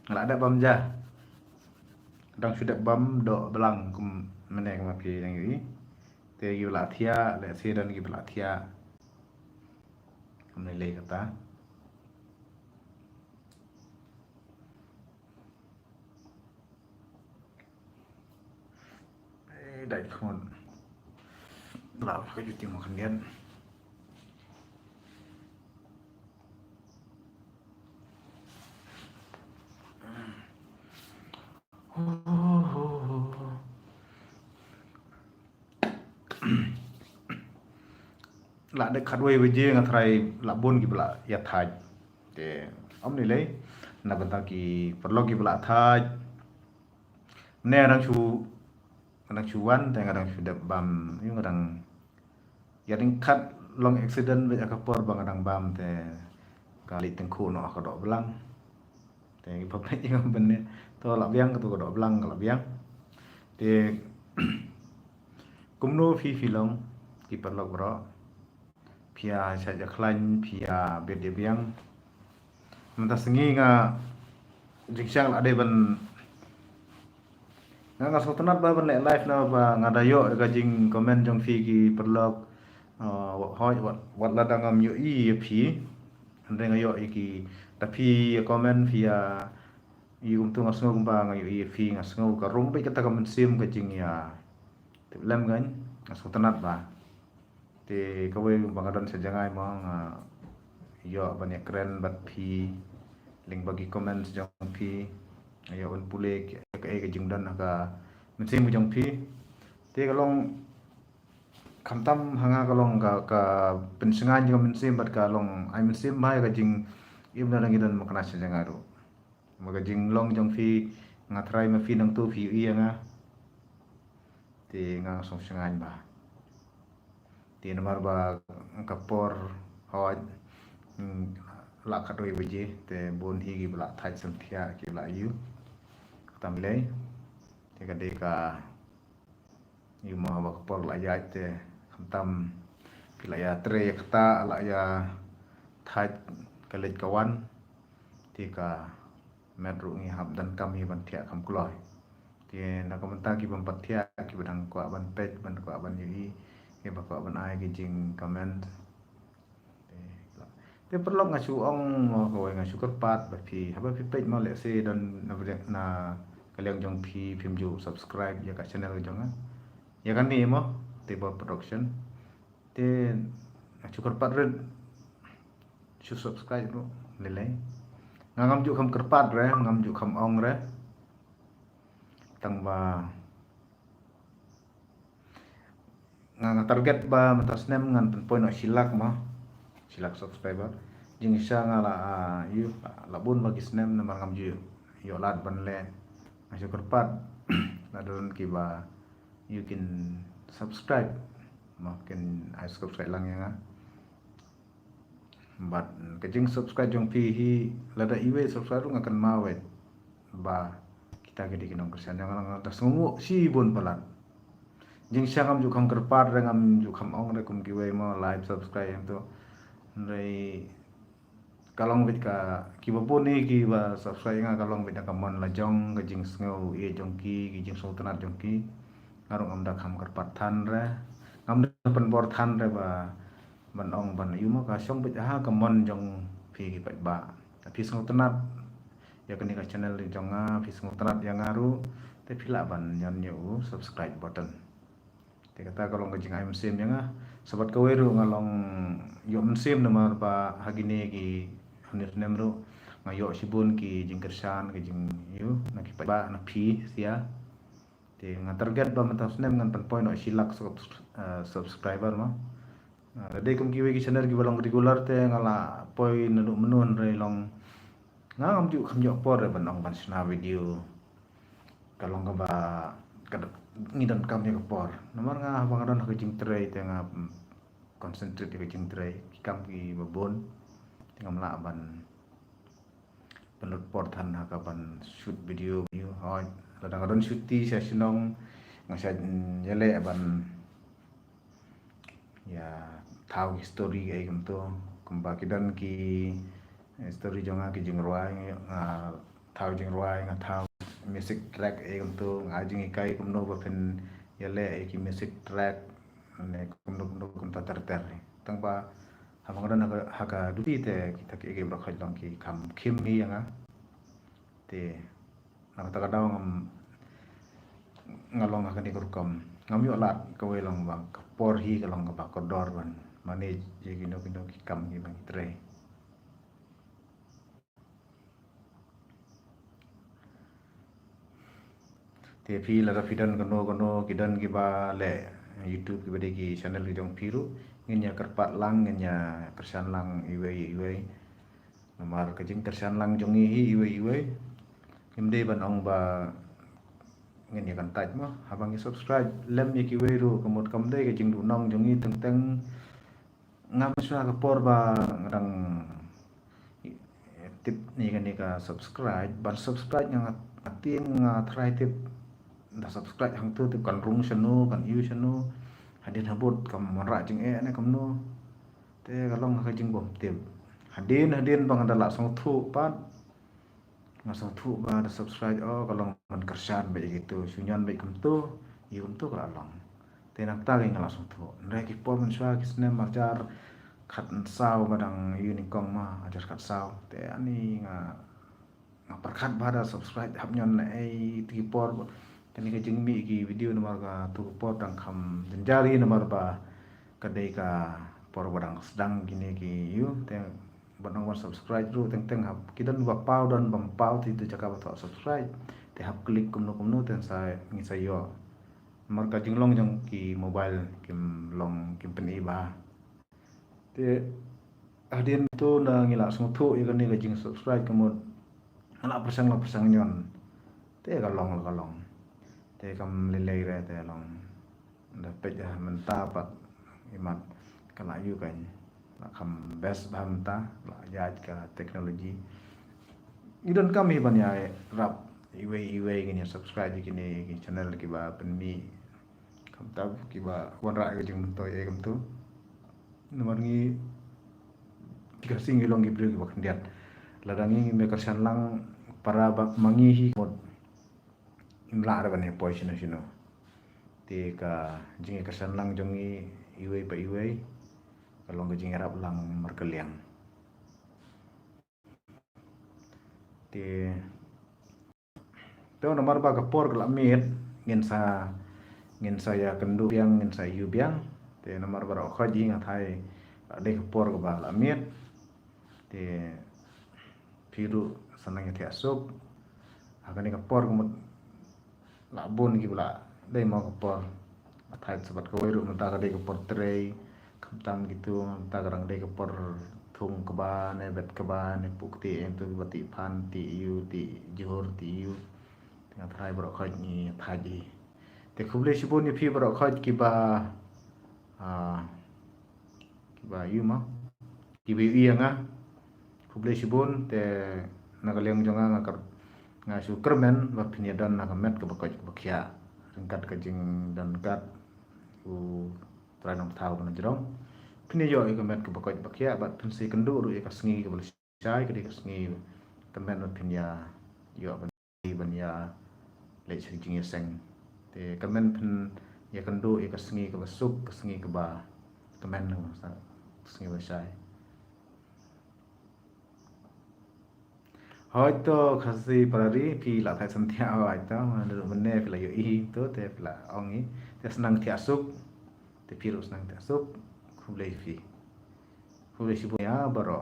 nggak ada bam jah kadang sudah bam dok belang kum meneng mapi yang ini te gi belatia le si dan gi belatia kum nilai kata dai phone belau ke juti makan dia la de khadway weje ngatrai la bon gi bela ya thaj te om nilai na banta ki perlo gi bela thaj ne rang chu kadang cuan te kadang sudah bam yu kadang ya ding kat long accident be akapor bang kadang bam te kali tengku no akadok belang te papai yang benne to la biang to kodok belang kala biang te kumno fi filong ki perlok bro pia saja klan pia bet dia biang menta sengi nga jingsang ade ban nga sultanat ba ban le live na ba ngadayo ga jing comment jong fi ki perlok hoi wat la dangam yu i phi ande ngayo iki tapi comment via yung tu ngasngo kumpa ngayo i fi ngasngo ka rung pe kata ka mensim ka jing ya lem kan sultanat ba te kawe bangadon sa jangai mo nga yo banyak keren bat phi ling bagi comment jong phi ayo un pule ka e ka jing dan ka mensim jong phi te kalong kamtam hanga kalong ka pensengan juga mensim bat kalong ai mensim mai ka jing im na ngidan makna sa jangaru maga jing long jong phi ngatrai ma phi nang tu phi i nga te nga song sengan ba ti nomor ba kapor hoj la kadoi beje te bon hi gi bla thai sam thia ki bla yu tamlei te ka de ka yu ma ba kapor la ya te tam pila ya tre kata la ya thai kalet kawan ti ka medru ngi hab dan kami ban thia kam kloi ti na komenta ki ban pathia ki badang kwa ban pet ban kwa ban yi ke ba kwa ban ai ki jing comment te perlu ngasu ong ko ngasu kerpat ba phi haba phi pet mo le se dan na kaliang jong phi phim ju subscribe ya ka channel jong ya kan ni mo te ba production te ngasu kerpat red su subscribe ro nilai ngam ju kham kerpat re ngam ju kham ong re tang ba nga target ba matas nem ngan point no silak mo silak subscriber jing isa nga la yu la bun bagi snem na ngam ju yo lat ban le ngasu kerpat la don ki ba you can subscribe makin I subscribe lang yang but kajing subscribe jong pi hi lada iwe subscribe ngakan mawet ba kita gedi kinong kersan yang ngang tas ngungu si bun palat jing syangam ju kham kerpat ngam ju kham ong re kum kiwe mo live subscribe yang tu rei kalong bit ka ki ba pun ni ki ba subscribe nga kalong bit ka mon la jong kajing sngo e jong ki jing sultanat jong ki ngarung am da kham kerpat than re ngam da pen bor than re ba ban ong ban yu mo ka song bit ha ka mon jong phi ki pat ba phi song tanat ya kani ka channel ni jong nga phi song tanat yang ngaru te phila ban nyon yu subscribe button te kata kalau ka jing ai sim yang sobat ka weru ngalong yo sim nomor ba hagine ki hanis nemru ngayo sibun ki jing kersan ki jing yu na ki ba na phi sia te nga target ba matas nem ngan pan point no silak subscriber mo dei kum kiwe ki channel ki balong regular te ngala poi nanu menun re long ngam ju kham jo por re banong ban sna video kalong ka ba ngidan kam ya por nomor nga bang don ka jing tray te nga concentrate ka jing tray ki kam ki babon te ngam la ban penut por than ha ka ban shoot video you hoi kadang-kadang shoot ti sa sinong ngasa yele ban ya tahu history ay gamto kumba kidan ki story jonga ki jing ruai thao jing ruai nga thao music track untuk ngajing ikai kumno bapen yale ki music track ne kumno kumta ter tang ba hamang ran haka duti te kita ki bro khaj long ki kham khim hi anga te nang ta kadang ngalong akan di kurkom ngam yo lat ko long bang por hi ka long ba ko dor ban mane je gino ki kam ki bang tre te phi la fidan kono kidan ki ba le YouTube ki bade ki channel ki jong phiru ngenya kerpat lang ngenya kersan lang iwe nomor kejing kersan lang jong iwe imde ban ong ba ngenya kan taj mo habang ki subscribe lem ki iwe ru kamot kamde kejing du nong jong teng ngam swa ka por ba ngadang tip ni ka subscribe ban subscribe yang ating try tip da subscribe hang tu kan rung chanu kan you chanu hadin habut kam monra jing ne kam no te kalong ka jing bom tip hadin bang ada langsung thu pat langsung thu ba da subscribe kalong man kersan ba gitu sunyan ba kam tu yum tu kalong te nak ta ngi langsung thu ndai ki po man swa kisne marjar khat sao badang unikong ma ajar khat sao te ani nga perkhat ba da subscribe hab nyon ai ti por kani ka jingmi ki video nomor ka tu por dang kham jenjari nomor ba kadai ka por badang sedang gini ki yu te badang wan subscribe ru teng hab kidan ba pau dan bam pau ti tu jaka ba subscribe te hab klik kumno ten sai ngi sai yo nomor ka jinglong jong ki mobile kim long kim peni ba te adin tu na ngila sung thu i kani ka jing subscribe kamot ala persang nyon te ka long te kam lelei re te long da pej menta pat imat kala yu kan la kam best bamta la yaj ka teknologi idon kami ban ya rap iwe gini subscribe gini channel ki ba penmi kam tab ki ba wan ra ga jing to e kam tu nomor ngi tiga sing ilong gi bri ki ba kendiat ladangi me kersan lang para mangi hi mod imla ada bane poison sino te ka jingi kersan lang jongi iwe kalong jing arab lang markeliang te to nomor ba ka por kala met ngin saya kendu yang ngin saya yu biang te nomor ba khaji ngathai de ka por ka ba la met te phiru sanang ya asuk agani ka por kumut la bon ki bla dai mau ka por athai sabat ka wiru mata ka dai ka por trei kamtam gitu ta garang dai ka por thung ka ba ne bet ka ba ne pukti em tu bati phan ti yu ti johor ti yu tengah thai bro khaj ni thaji te khuble sibon ni phi bro khaj ki ba yu ma ki bi anga khuble sibon te nagaliang jonga ngakar nga sukermen ba pinya dan nagamet ke bakoj bakya ringkat ke jing dan kat u tranong thau na jrong pinya yo ke met ke bakoj bakya bat pensi kendu ru ka sngi ke belisai ke ka sngi kemen ba pinya yo ban ya le jing seng te kemen pen ya kendu ka sngi ke basuk ke sngi ke ba kemen nang sngi belisai hoito khasi parari pi la thai santhia ai ta mandu benne pila yo I to te pila ongi te senang ti asuk te piru senang ti asuk khublei fi khublei si punya baro